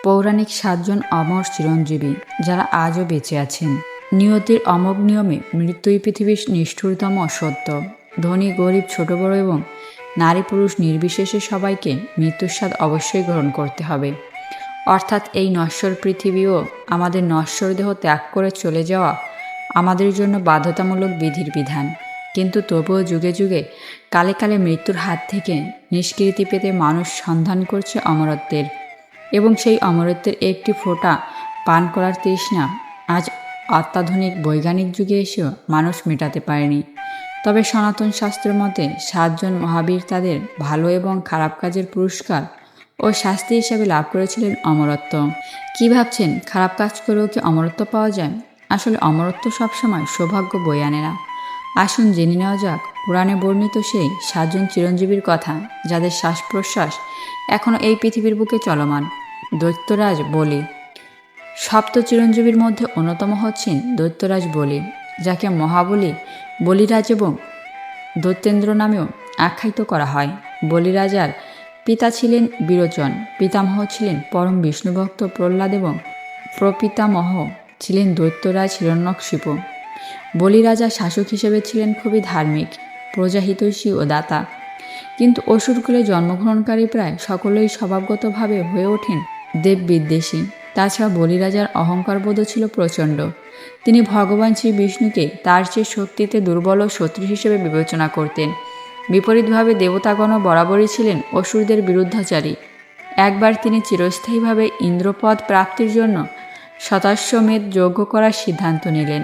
পৌরাণিক 7 জন অমর চিরঞ্জীবী যারা আজও বেঁচে আছেন। নিয়তির অমোঘ নিয়মে মৃত্যুই পৃথিবীর নিষ্ঠুরতম সত্য। ধনী গরিব ছোট বড় এবং নারী পুরুষ নির্বিশেষে সবাইকে মৃত্যুর স্বাদ অবশ্যই গ্রহণ করতে হবে। অর্থাৎ এই নশ্বর পৃথিবীও আমাদের নশ্বর দেহ ত্যাগ করে চলে যাওয়া আমাদের জন্য বাধ্যতামূলক বিধির বিধান। কিন্তু তবুও যুগে যুগে কালে কালে মৃত্যুর হাত থেকে নিষ্কৃতি পেতে মানুষ সন্ধান করছে অমরত্বের, এবং সেই অমরত্বের একটি ফোঁটা পান করার তৃষ্ণা আজ অত্যাধুনিক বৈজ্ঞানিক যুগে এসেও মানুষ মেটাতে পারেনি। তবে সনাতন শাস্ত্র মতে 7 জন মহাবীর তাদের ভালো এবং খারাপ কাজের পুরস্কার ও শাস্তি হিসাবে লাভ করেছিলেন অমরত্ব। কি ভাবছেন, খারাপ কাজ করেও কি অমরত্ব পাওয়া যায়? আসলে অমরত্ব সবসময় সৌভাগ্য বয়ে আনে না। আসুন জেনে নেওয়া যাক পুরাণে বর্ণিত সেই 7 জন চিরঞ্জীবীর কথা, যাদের শ্বাস প্রশ্বাস এখনও এই পৃথিবীর বুকে চলমান। দৈত্যরাজ বলি। সপ্ত চিরঞ্জীবীর মধ্যে অন্যতম হচ্ছেন দৈত্যরাজ বলি, যাকে মহাবলী, বলিরাজ এবং দৈত্যেন্দ্র নামেও আখ্যায়িত করা হয়। বলিরাজার পিতা ছিলেন বিরোচন, পিতামহ ছিলেন পরম বিষ্ণুভক্ত প্রহ্লাদ এবং প্রপিতামহ ছিলেন দৈত্যরাজ হিরণ্যকশিপু। বলিরাজা শাসক হিসেবে ছিলেন খুবই ধার্মিক, প্রজাহিতৈষী ও দাতা। কিন্তু অসুরকুলে জন্মগ্রহণকারী প্রায় সকলেই স্বভাবগতভাবে হয়ে ওঠেন দেববিদ্বেষী। তাছাড়া বলিরাজার অহংকারবোধও ছিল প্রচণ্ড। তিনি ভগবান শ্রী বিষ্ণুকে তার চেয়ে শক্তিতে দুর্বল ও শত্রু হিসেবে বিবেচনা করতেন। বিপরীতভাবে দেবতাগণও বরাবরই ছিলেন অসুরদের বিরুদ্ধাচারী। একবার তিনি চিরস্থায়ীভাবে ইন্দ্রপদ প্রাপ্তির জন্য শতাশ্বমেধ যজ্ঞ করার সিদ্ধান্ত নিলেন।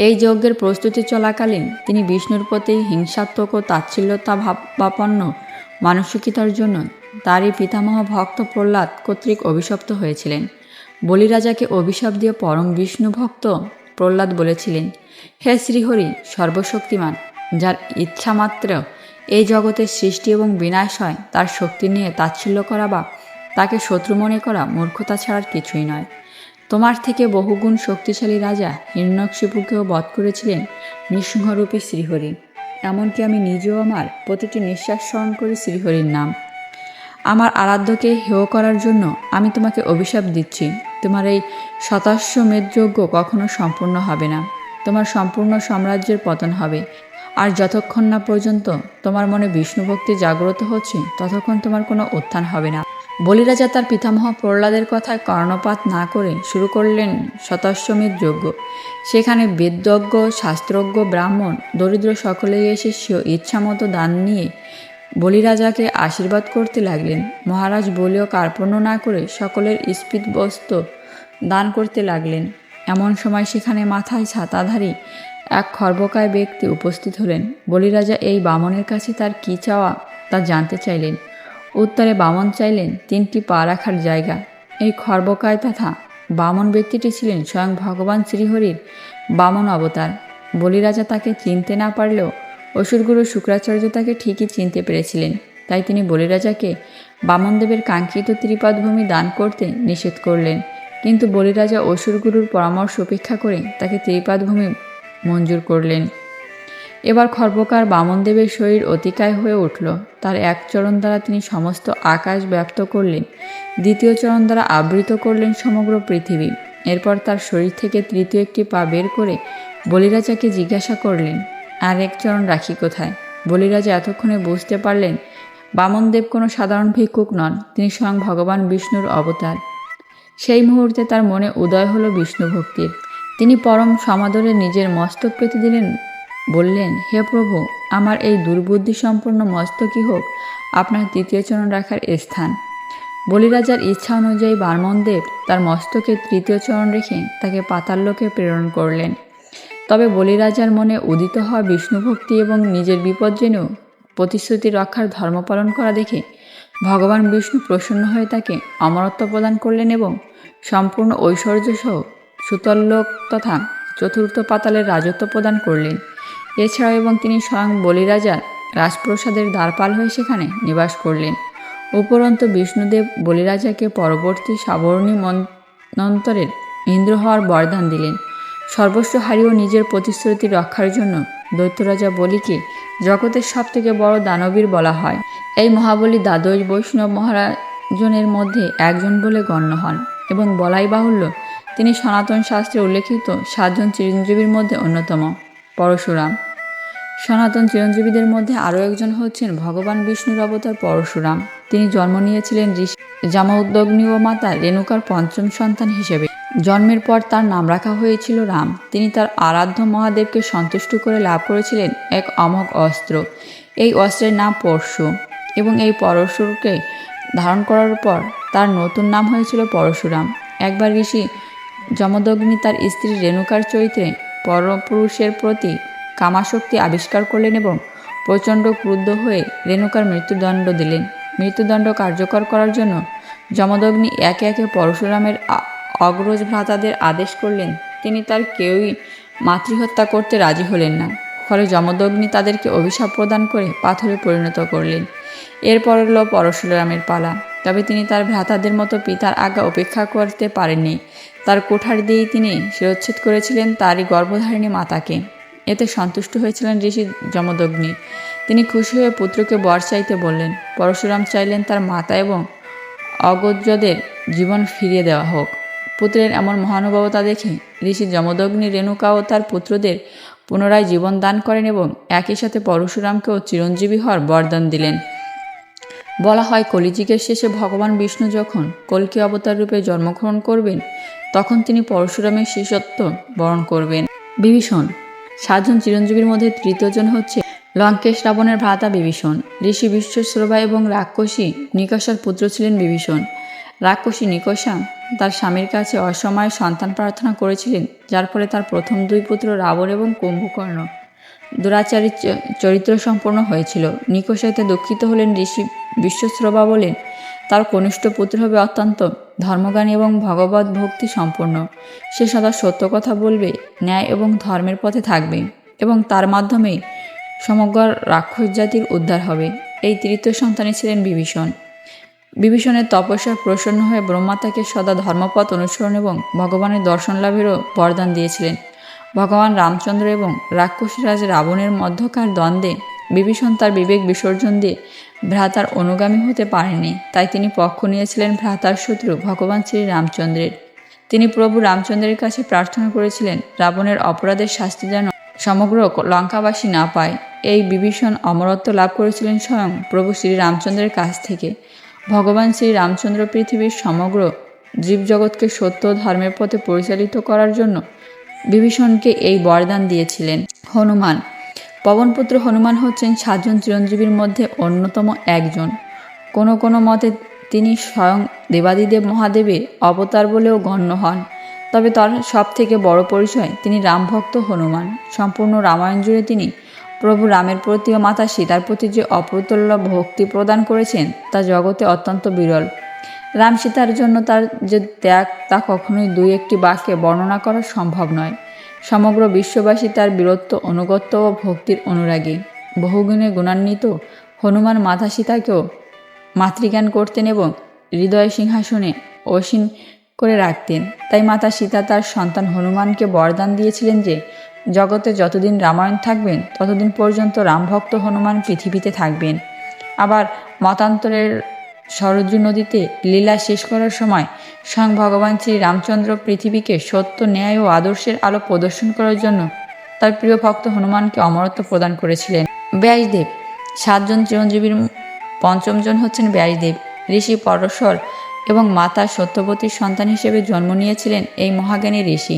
এই যজ্ঞের প্রস্তুতি চলাকালীন তিনি বিষ্ণুর প্রতি হিংসাত্মক ও তাচ্ছিল্যতা ভাবাপন্ন মানসিকতার জন্য তারই পিতামহ ভক্ত প্রহ্লাদ কর্তৃক অভিশপ্ত হয়েছিলেন। বলিরাজাকে অভিশাপ দিয়ে পরম বিষ্ণু ভক্ত প্রহ্লাদ বলেছিলেন, হে শ্রীহরি সর্বশক্তিমান, যার ইচ্ছামাত্র এই জগতের সৃষ্টি এবং বিনাশ হয়, তার শক্তি নিয়ে তাচ্ছিল্য করা বা তাকে শত্রু মনে করা মূর্খতা ছাড়ার কিছুই নয়। তোমার থেকে বহুগুণ শক্তিশালী রাজা হিরণ্যকশিপুকেও বধ করেছিলেন নৃসিংহরূপী শ্রীহরি। এমনকি আমি নিজেও আমার প্রতিটি নিঃশ্বাস স্মরণ করি শ্রীহরির নাম। আমার আরাধ্যকে হেয় করার জন্য আমি তোমাকে অভিশাপ দিচ্ছি। তোমার এই শতাশ্বমেধ যজ্ঞ কখনো সম্পূর্ণ হবে না। তোমার সম্পূর্ণ সাম্রাজ্যের পতন হবে। আর যতক্ষণ না পর্যন্ত তোমার মনে বিষ্ণুভক্তি জাগ্রত হচ্ছে, ততক্ষণ তোমার কোনো উত্থান হবে না। বলিরাজা তার পিতামহ প্রহ্লাদের কথায় কর্ণপাত না করে শুরু করলেন শতাশ্বমেধ যজ্ঞ। সেখানে বেদজ্ঞ, শাস্ত্রজ্ঞ, ব্রাহ্মণ, দরিদ্র সকলেই এসে ইচ্ছামতো দান নিয়ে বলিরাজাকে আশীর্বাদ করতে লাগলেন। মহারাজ বলিও কার্পণ্য না করে সকলের স্ফীত বস্ত্র দান করতে লাগলেন। এমন সময় সেখানে মাথায় ছাতাধারী এক খর্বকায় ব্যক্তি উপস্থিত হলেন। বলিরাজা এই বামনের কাছে তার কী চাওয়া তা জানতে চাইলেন। উত্তরে বামন চাইলেন 3টি পা রাখার জায়গা। এই খর্বকায় তথা বামন ব্যক্তিটি ছিলেন স্বয়ং ভগবান শ্রীহরির বামন অবতার। বলিরাজা তাকে চিনতে না পারলেও অসুরগুরু শুক্রাচার্য তাকে ঠিকই চিনতে পেরেছিলেন। তাই তিনি বলিরাজাকে বামনদেবের কাঙ্ক্ষিত ত্রিপাদভূমি দান করতে নিষেধ করলেন। কিন্তু বলিরাজা অসুরগুরুর পরামর্শ উপেক্ষা করে তাকে ত্রিপাদভূমি মঞ্জুর করলেন। এবার খর্বকার বামনদেবের শরীর অতিকায় হয়ে উঠল। তার এক চরণ দ্বারা তিনি সমস্ত আকাশ ব্যপ্ত করলেন, দ্বিতীয় চরণ দ্বারা আবৃত করলেন সমগ্র পৃথিবী। এরপর তার শরীর থেকে তৃতীয় একটি পা বের করে বলিরাজাকে জিজ্ঞাসা করলেন, আর এক চরণ রাখি কোথায়? বলিরাজা এতক্ষণে বুঝতে পারলেন বামনদেব কোনো সাধারণ ভিক্ষুক নন, তিনি স্বয়ং ভগবান বিষ্ণুর অবতার। সেই মুহূর্তে তার মনে উদয় হলো বিষ্ণু ভক্তির। তিনি পরম সমাদরে নিজের মস্তক পেতে দিলেন, বললেন, হে প্রভু, আমার এই দুর্বুদ্ধি সম্পন্ন মস্তকই হোক আপনার তৃতীয় চরণ রাখার স্থান। বলিরাজার ইচ্ছা অনুযায়ী বামনদেব তার মস্তকে তৃতীয় চরণ রেখে তাকে পাতাললোকে প্রেরণ করলেন। তবে বলিরাজার মনে উদিত হওয়া বিষ্ণুভক্তি এবং নিজের বিপদ জেনেও প্রতিশ্রুতি রক্ষার ধর্ম পালন করা দেখে ভগবান বিষ্ণু প্রসন্ন হয়ে তাকে অমরত্ব প্রদান করলেন এবং সম্পূর্ণ ঐশ্বর্যসহ সুতল্লোক তথা চতুর্থ পাতালের রাজত্ব প্রদান করলেন। এছাড়াও এবং তিনি স্বয়ং বলিরাজার রাজপ্রসাদের দ্বারপাল হয়ে সেখানে নিবাস করলেন। উপরন্তু বিষ্ণুদেব বলিরাজাকে পরবর্তী সাবর্ণী মন্বন্তরের ইন্দ্র হওয়ার বরদান দিলেন। সর্বস্ব হারিয়েও নিজের প্রতিশ্রুতি রক্ষার জন্য দৈত্যরাজা বলিকে জগতের সবথেকে বড় দানবীর বলা হয়। এই মহাবলী দ্বাদশ বৈষ্ণব জনের মধ্যে একজন বলে গণ্য হন এবং বলাই বাহুল্য তিনি সনাতন শাস্ত্রে উল্লেখিত 7 জন চিরঞ্জীবীর মধ্যে অন্যতম। পরশুরাম। সনাতন চিরঞ্জীবীদের মধ্যে আরও একজন হচ্ছেন ভগবান বিষ্ণুর অবতার পরশুরাম। তিনি জন্ম নিয়েছিলেন ঋষি জামদগ্নি ও মাতা রেণুকার পঞ্চম সন্তান হিসেবে। জন্মের পর তার নাম রাখা হয়েছিল রাম। তিনি তার আরাধ্য মহাদেবকে সন্তুষ্ট করে লাভ করেছিলেন এক অমোঘ অস্ত্র। এই অস্ত্রের নাম পরশু এবং এই পরশুকে ধারণ করার পর তার নতুন নাম হয়েছিল পরশুরাম। একবার ঋষি যমদগ্নি তার স্ত্রী রেণুকার চরিত্রে পরপুরুষের প্রতি কামাসক্তি আবিষ্কার করলেন এবং প্রচণ্ড ক্রুদ্ধ হয়ে রেণুকার মৃত্যুদণ্ড দিলেন। মৃত্যুদণ্ড কার্যকর করার জন্য যমদগ্নি একে একে পরশুরামের অগ্রজ ভ্রাতাদের আদেশ করলেন। তিনি তার কেউই মাতৃহত্যা করতে রাজি হলেন না। ফলে যমদগ্নি তাদেরকে অভিশাপ প্রদান করে পাথরে পরিণত করলেন। এরপর হল পরশুরামের পালা। তবে তিনি তার ভ্রাতাদের মতো পিতার আজ্ঞা উপেক্ষা করতে পারেননি। তার কুঠার দিয়েই তিনি শিরচ্ছেদ করেছিলেন তারই গর্ভধারিণী মাতাকে। এতে সন্তুষ্ট হয়েছিলেন ঋষি যমদগ্নি। তিনি খুশি হয়ে পুত্রকে বর চাইতে বললেন। পরশুরাম চাইলেন তার মাতা এবং অগ্রজদের জীবন ফিরিয়ে দেওয়া হোক। পুত্রের এমন মহানুভবতা দেখে ঋষি যমদগ্নি রেণুকা ও তার পুত্রদের পুনরায় জীবন দান করেন এবং একই সাথে পরশুরামকেও চিরঞ্জীবী হওয়ার বরদান দিলেন। বলা হয় কলিযুগের শেষে ভগবান বিষ্ণু যখন কল্কি অবতার রূপে জন্মগ্রহণ করবেন তখন তিনি পরশুরামের শিষ্যত্ব বরণ করবেন। বিভীষণ। 7 জন চিরঞ্জীবীর মধ্যে তৃতীয়জন হচ্ছে লঙ্কেশ রাবণের ভ্রাতা বিভীষণ। ঋষি বিশ্বশ্রবা এবং রাক্ষসী নিকষার পুত্র ছিলেন বিভীষণ। রাক্ষসী নিকষা তার স্বামীর কাছে অসময়ে সন্তান প্রার্থনা করেছিলেন, যার ফলে তার প্রথম 2 পুত্র রাবণ এবং কুম্ভকর্ণ দুরাচারী চরিত্র সম্পন্ন হয়েছিল। নিকষা এতে দুঃখিত হলেন। ঋষি বিশ্বশ্রবা বলেন তার কনিষ্ঠ পুত্র হবে অত্যন্ত ধর্মজ্ঞানী এবং ভগবত ভক্তি সম্পন্ন। সে সদা সত্য কথা বলবে, ন্যায় এবং ধর্মের পথে থাকবে এবং তার মাধ্যমেই সমগ্র রাক্ষস জাতির উদ্ধার হবে। এই তৃতীয় সন্তানই ছিলেন বিভীষণ। বিভীষণের তপস্যায় প্রসন্ন হয়ে ব্রহ্মা তাকে সদা ধর্মপথ অনুসরণ এবং ভগবানের দর্শন লাভেরও বরদান দিয়েছিলেন। ভগবান রামচন্দ্র এবং রাক্ষসীরাজ রাবণের মধ্যকার দ্বন্দ্বে বিভীষণ তার বিবেক বিসর্জন দিয়ে ভ্রাতার অনুগামী হতে পারেনি। তাই তিনি পক্ষ নিয়েছিলেন ভ্রাতার শত্রু ভগবান শ্রী রামচন্দ্রের। তিনি প্রভু রামচন্দ্রের কাছে প্রার্থনা করেছিলেন রাবণের অপরাধের শাস্তি যেন সমগ্র লঙ্কাবাসী না পায়। এই বিভীষণ অমরত্ব লাভ করেছিলেন স্বয়ং প্রভু শ্রী রামচন্দ্রের কাছ থেকে। ভগবান শ্রী রামচন্দ্র পৃথিবীর সমগ্র জীবজগৎকে সত্য ধর্মের পথে পরিচালিত করার জন্য বিভীষণকে এই বরদান দিয়েছিলেন। হনুমান। পবনপুত্র হনুমান হচ্ছেন 7 জন চিরঞ্জীবীর মধ্যে অন্যতম একজন। কোনো কোনো মতে তিনি স্বয়ং দেবাদিদেব মহাদেবের অবতার বলেও গণ্য হন। তবে তার সব থেকে বড় পরিচয় তিনি রামভক্ত হনুমান। সম্পূর্ণ রামায়ণ জুড়ে তিনি প্রভু রামের প্রতি ও মাতা সীতার প্রতি যে অপ্রতুল্য ভক্তি প্রদান করেছেন তা জগতে অত্যন্ত বিরল। রাম সীতার জন্য তার যে ত্যাগ তা কখনোই 2-1টি বাক্যে বর্ণনা করা সম্ভব নয়। সমগ্র বিশ্ববাসী তার বীরত্ব, অনুগত্য ও ভক্তির অনুরাগী। বহুগুণে গুণান্বিত হনুমান মাতা সীতাকেও মাতৃজ্ঞান করতেন এবং হৃদয় সিংহাসনে অসীন করে রাখতেন। তাই মাতা সীতা তার সন্তান হনুমানকে বরদান দিয়েছিলেন যে জগতে যতদিন রামায়ণ থাকবেন ততদিন পর্যন্ত রামভক্ত হনুমান পৃথিবীতে থাকবেন। আবার মতান্তরের সরযূ নদীতে লীলা শেষ করার সময় স্বয়ং ভগবান শ্রী রামচন্দ্র পৃথিবীকে সত্য, ন্যায় ও আদর্শের আলো প্রদর্শন করার জন্য তার প্রিয় ভক্ত হনুমানকে অমরত্ব প্রদান করেছিলেন। ব্যাসদেব। 7 জন চিরঞ্জীবীর 5ম জন হচ্ছেন ব্যাসদেব। ঋষি পরশর এবং মাতা সত্যবতীর সন্তান হিসেবে জন্ম নিয়েছিলেন এই মহাজ্ঞানী ঋষি।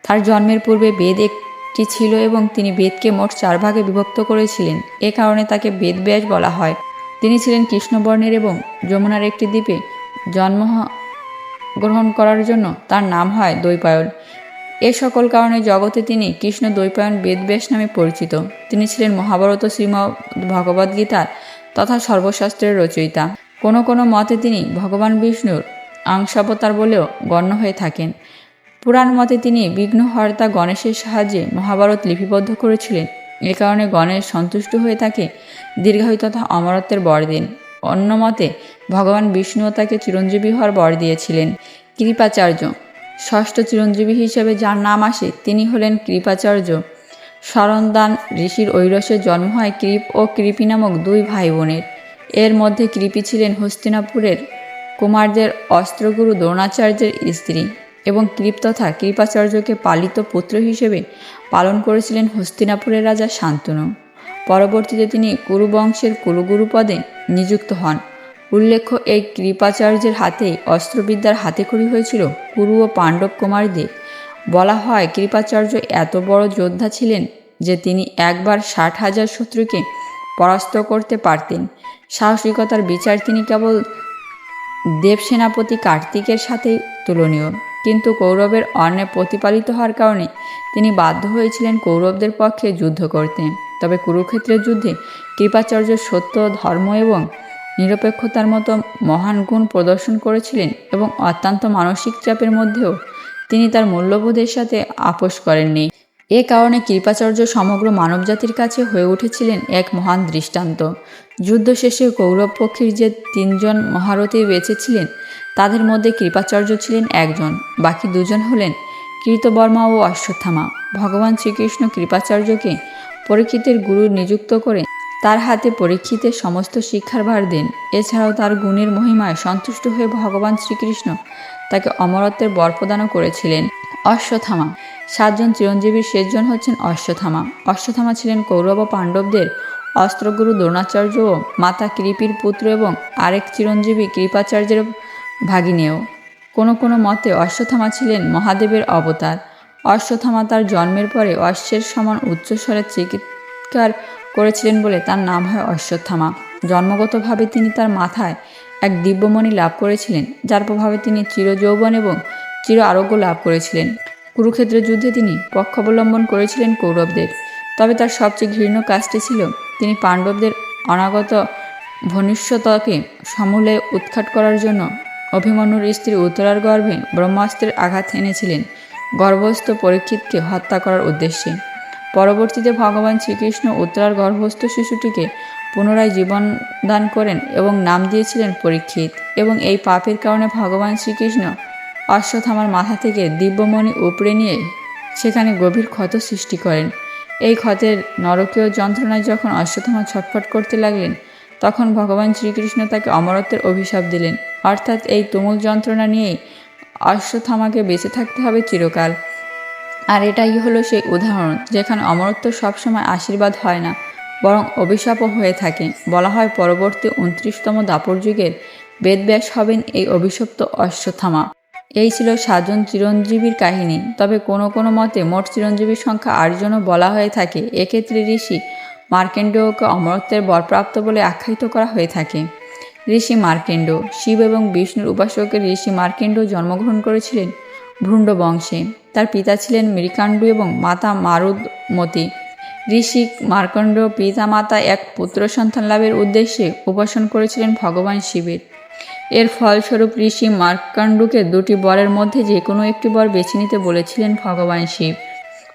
তার জন্মের পূর্বে বেদ একটি ছিল এবং তিনি বেদকে মোট 4 ভাগে বিভক্ত করেছিলেন। এ কারণে তাকে বেদব্যাস বলা হয়। তিনি ছিলেন কৃষ্ণবর্ণের এবং যমুনার একটি দ্বীপে জন্মগ্রহণ করার জন্য তার নাম হয় দ্বৈপায়ন। এ সকল কারণে জগতে তিনি কৃষ্ণ দ্বৈপায়ন বেদব্যাস নামে পরিচিত। তিনি ছিলেন মহাভারত, শ্রীমদ্ ভগবদ্গীতার তথা সর্বশাস্ত্রের রচয়িতা। কোনো কোনো মতে তিনি ভগবান বিষ্ণুর অংশাবতার বলেও গণ্য হয়ে থাকেন। পুরাণ মতে তিনি বিঘ্নহর্তা গণেশের সাহায্যে মহাভারত লিপিবদ্ধ করেছিলেন। এ কারণে গণেশ সন্তুষ্ট হয়ে তাকে দীর্ঘায়ু তথা অমরত্বের বর দেন। অন্য মতে ভগবান বিষ্ণুও তাকে চিরঞ্জীবী হওয়ার বর দিয়েছিলেন। কৃপাচার্য। 6ষ্ঠ চিরঞ্জীবী হিসেবে যার নাম আসে তিনি হলেন কৃপাচার্য। শরণদান ঋষির ঐরসে জন্ম হয় কৃপ ও কৃপি নামক 2 ভাই বোনের। এর মধ্যে কৃপি ছিলেন হস্তিনাপুরের কুমারদের অস্ত্রগুরু দ্রোণাচার্যের স্ত্রী এবং কৃপ তথা কৃপাচার্যকে পালিত পুত্র হিসেবে পালন করেছিলেন হস্তিনাপুরের রাজা শান্তনু। পরবর্তীতে তিনি কুরুবংশের কুলগুরু পদে নিযুক্ত হন। উল্লেখ্য, এই কৃপাচার্যের হাতেই অস্ত্রবিদ্যার হাতেখড়ি হয়েছিল কুরু ও পাণ্ডব কুমারদের। বলা হয় কৃপাচার্য এত বড় যোদ্ধা ছিলেন যে তিনি একবার 60,000 শত্রুকে পরাস্ত করতে পারতেন। সাহসিকতার বিচার তিনি কেবল দেবসেনাপতি কার্তিকের সাথেই তুলনীয়, কিন্তু কৌরবের অন্যায় প্রতিপালিত হওয়ার কারণে তিনি বাধ্য হয়েছিলেন কৌরবদের পক্ষে যুদ্ধ করতে। তবে কুরুক্ষেত্রের যুদ্ধে কৃপাচার্য সত্য, ধর্ম এবং নিরপেক্ষতার মতো মহান গুণ প্রদর্শন করেছিলেন এবং অত্যন্ত মানসিক চাপের মধ্যেও তিনি তার মূল্যবোধের সাথে আপোষ করেননি। এ কারণে কৃপাচার্য সমগ্র মানবজাতির কাছে হয়ে উঠেছিলেন এক মহান দৃষ্টান্ত। যুদ্ধ শেষে কৌরব পক্ষের যে 3 জন মহারথী বেঁচে ছিলেন তাদের মধ্যে কৃপাচার্য ছিলেন একজন, বাকি 2 জন হলেন কৃতবর্মা ও অশ্বত্থামা। ভগবান শ্রীকৃষ্ণ কৃপাচার্যকে পরীক্ষিতের গুরু নিযুক্ত করে তার হাতে পরীক্ষিতের সমস্ত শিক্ষার ভার দেন। এছাড়াও তার গুণের মহিমায় সন্তুষ্ট হয়ে ভগবান শ্রীকৃষ্ণ তাকে অমরত্বের বর প্রদানও করেছিলেন। অশ্বত্থামা 7 জন চিরঞ্জীবীর শেষজন হচ্ছেন অশ্বত্থামা। অশ্বত্থামা ছিলেন কৌরব ও পাণ্ডবদের অস্ত্রগুরু দ্রোণাচার্য ও মাতা কৃপির পুত্র এবং আরেক চিরঞ্জীবী কৃপাচার্যের ভাগিনেয়। কোনো কোনো মতে অশ্বত্থামা ছিলেন মহাদেবের অবতার। অশ্বত্থামা তার জন্মের পরে অশ্বের সমান উচ্চস্বরে চিৎকার করেছিলেন বলে তার নাম হয় অশ্বত্থামা। জন্মগতভাবে তিনি তার মাথায় এক দিব্যমণি লাভ করেছিলেন, যার প্রভাবে তিনি চিরযৌবন এবং চির আরোগ্য লাভ করেছিলেন। কুরুক্ষেত্রের যুদ্ধে তিনি পক্ষাবলম্বন করেছিলেন কৌরবদের। তবে তার সবচেয়ে ঘৃণ্য কাজটি ছিল তিনি পাণ্ডবদের অনাগত ভবিষ্যৎকে সমূলে উৎখাত করার জন্য অভিমন্যুর স্ত্রী উত্তরার গর্ভে ব্রহ্মাস্ত্রের আঘাত এনেছিলেন গর্ভস্থ পরীক্ষিতকে হত্যা করার উদ্দেশ্যে। পরবর্তীতে ভগবান শ্রীকৃষ্ণ উত্তরার গর্ভস্থ শিশুটিকে পুনরায় জীবন দান করেন এবং নাম দিয়েছিলেন পরীক্ষিত। এবং এই পাপের কারণে ভগবান শ্রীকৃষ্ণ অশ্বত্থামার মাথা থেকে দিব্যমণি উপড়ে নিয়ে সেখানে গভীর ক্ষত সৃষ্টি করেন। এই ক্ষতের নরকীয় যন্ত্রণায় যখন অশ্বত্থামা ছটফট করতে লাগলেন, তখন ভগবান শ্রীকৃষ্ণ তাকে অমরত্বের অভিশাপ দিলেন। অর্থাৎ এই তুমুল যন্ত্রণা নিয়েই অশ্বত্থামাকে বেঁচে থাকতে হবে চিরকাল। আর এটাই হলো সেই উদাহরণ যেখানে অমরত্ব সবসময় আশীর্বাদ হয় না, বরং অভিশাপও হয়ে থাকে। বলা হয় পরবর্তী 29তম দ্বাপর যুগের বেদব্যাস হবেন এই অভিশপ্ত অশ্বত্থামা। এই ছিল 7 জন চিরঞ্জীবীর কাহিনী। তবে কোনো কোনো মতে মোট চিরঞ্জীবীর সংখ্যা 8 জনও বলা হয়ে থাকে। এক্ষেত্রে ঋষি মার্কেন্ডেয়কে অমরত্বের বরপ্রাপ্ত বলে আখ্যায়িত করা হয়ে থাকে। ঋষি মার্কেন্ড শিব এবং বিষ্ণুর উপাসকের ঋষি মার্কেন্ড জন্মগ্রহণ করেছিলেন ভ্রূণ্ড বংশে। তার পিতা ছিলেন মৃকাণ্ডু এবং মাতা মারুদমতি। ঋষি মার্কণ্ড পিতা মাতা এক পুত্র সন্তান লাভের উদ্দেশ্যে উপাসনা করেছিলেন ভগবান শিবের। এর ফলস্বরূপ ঋষি মার্কণ্ডুকে 2টি বরের মধ্যে যে কোনো একটি বর বেছে নিতে বলেছিলেন ভগবান শিব।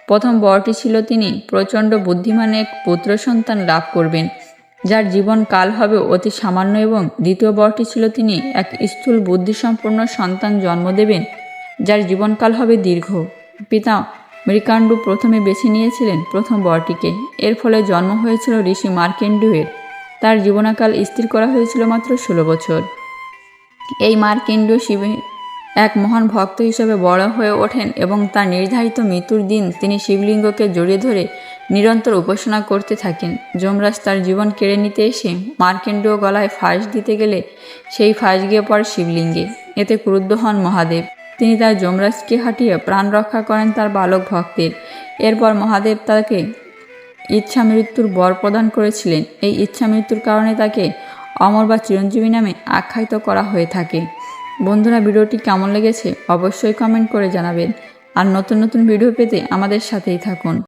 প্রথম বরটি ছিল তিনি প্রচণ্ড বুদ্ধিমান এক পুত্র সন্তান লাভ করবেন, যার জীবন কাল হবে অতি সামান্য, এবং দ্বিতীয় বরটি ছিল তিনি এক স্থূল বুদ্ধিসম্পন্ন সন্তান জন্ম দেবেন, যার জীবনকাল হবে দীর্ঘ। পিতা মৃকাণ্ডু প্রথমে বেছে নিয়েছিলেন প্রথম বরটিকে। এর ফলে জন্ম হয়েছিল ঋষি মার্কেন্ডুয়ের। তার জীবনকাল স্থির করা হয়েছিল মাত্র 16 বছর। এই মার্কেন্ডু শিবের এক মহান ভক্ত হিসেবে বড় হয়ে ওঠেন এবং তার নির্ধারিত মৃত্যুর দিন তিনি শিবলিঙ্গকে জড়িয়ে ধরে নিরন্তর উপাসনা করতে থাকেন। যমরাজ তার জীবন কেড়ে নিতে এসে মার্কেন্ডু গলায় ফাঁস দিতে গেলে সেই ফাঁস গিয়ে পড়ে শিবলিঙ্গে। এতে ক্রুদ্ধ হন মহাদেব। তিনি তার যমরাজকে হাঁটিয়ে প্রাণ রক্ষা করেন তার বালক ভক্তের। এরপর মহাদেব তাকে ইচ্ছা মৃত্যুর বর প্রদান করেছিলেন। এই ইচ্ছা মৃত্যুর কারণে তাকে অমর বা চিরঞ্জীবী নামে আখ্যায়িত করা হয়ে থাকে। বন্ধুরা, ভিডিওটি কেমন লেগেছে অবশ্যই কমেন্ট করে জানাবেন। আর নতুন নতুন ভিডিও পেতে আমাদের সাথেই থাকুন।